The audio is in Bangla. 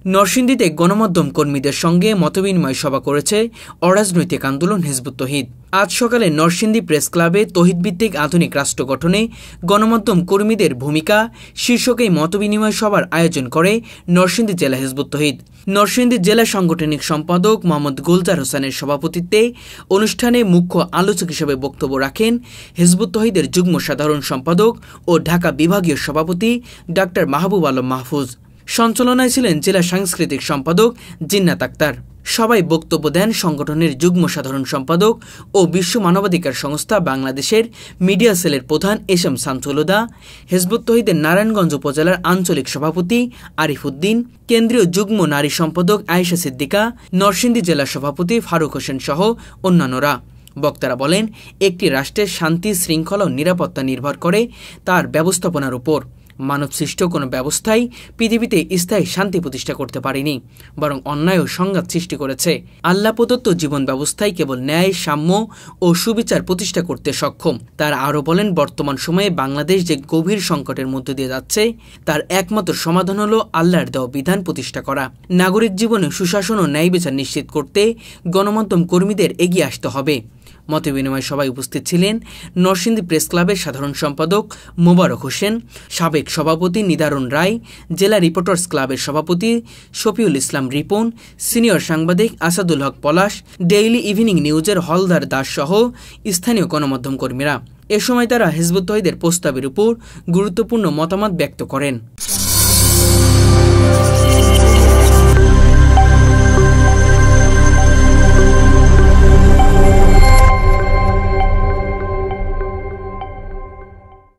নরসিংদীতে গণমাধ্যম কর্মীদের সঙ্গে মতবিনিময় সভা করেছে অরাজনৈতিক আন্দোলন হিজবুত তৌহিদ। আজ সকালে নরসিংদী প্রেস ক্লাবে তৌহিদভিত্তিক আধুনিক রাষ্ট্র গঠনে গণমাধ্যম কর্মীদের ভূমিকা শীর্ষক এই মতবিনিময় সভার আয়োজন করে নরসিংদী জেলা হিজবুত তৌহিদ। নরসিংদী জেলা সাংগঠনিক সম্পাদক মোহাম্মদ গুলজার হোসেনের সভাপতিত্বে অনুষ্ঠানে মুখ্য আলোচক হিসেবে বক্তব্য রাখেন হিজবুত তৌহিদের যুগ্ম সাধারণ সম্পাদক ও ঢাকা বিভাগীয় সভাপতি ডাক্তার মাহবুব আলম মাহফুজ। সঞ্চালনায় ছিলেন জেলা সাংস্কৃতিক সম্পাদক জিন্নাত আক্তার। সবাই বক্তব্য দেন সংগঠনের যুগ্ম সাধারণ সম্পাদক ও বিশ্ব মানবাধিকার সংস্থা বাংলাদেশের মিডিয়া সেলের প্রধান এসএম শামসুল-হুদা, হিজবুত তৌহিদের নারায়ণগঞ্জ উপজেলার আঞ্চলিক সভাপতি আরিফ উদ্দিন, কেন্দ্রীয় যুগ্ম নারী সম্পাদক আয়েশা সিদ্দিকা, নরসিংদী জেলা সভাপতি ফারুক হোসেন সহ অন্যান্যরা। বক্তারা বলেন, একটি রাষ্ট্রের শান্তি, শৃঙ্খলা ও নিরাপত্তা নির্ভর করে তার ব্যবস্থাপনার উপর। মানবসৃষ্ট কোনো ব্যবস্থাই পৃথিবীতে স্থায়ী শান্তি প্রতিষ্ঠা করতে পারেনি, বরং অন্যায় ও সংঘাত সৃষ্টি করেছে। আল্লাহ প্রদত্ত জীবন ব্যবস্থায় কেবল ন্যায়, সাম্য ও সুবিচার প্রতিষ্ঠা করতে সক্ষম। তারা আরও বলেন, বর্তমান সময়ে বাংলাদেশ যে গভীর সংকটের মধ্য দিয়ে যাচ্ছে, তার একমাত্র সমাধান হলো আল্লাহর দেওয়া বিধান প্রতিষ্ঠা করা। নাগরিক জীবনে সুশাসন ও ন্যায় বিচার নিশ্চিত করতে গণমাধ্যম কর্মীদের এগিয়ে আসতে হবে। মতবিনিময় সভায় উপস্থিত ছিলেন নরসিংদী প্রেস ক্লাবের সাধারণ সম্পাদক মোবারক হোসেন, সাবেক সভাপতি নিদারুণ রায়, জেলা রিপোর্টার্স ক্লাবের সভাপতি শফিউল ইসলাম রিপন, সিনিয়র সাংবাদিক আসাদুল হক পলাশ, ডেইলি ইভিনিং নিউজের হলদার দাস সহ স্থানীয় গণমাধ্যম কর্মীরা। এ সময় তারা হিজবুত তৌহিদের প্রস্তাবের উপর গুরুত্বপূর্ণ মতামত ব্যক্ত করেন।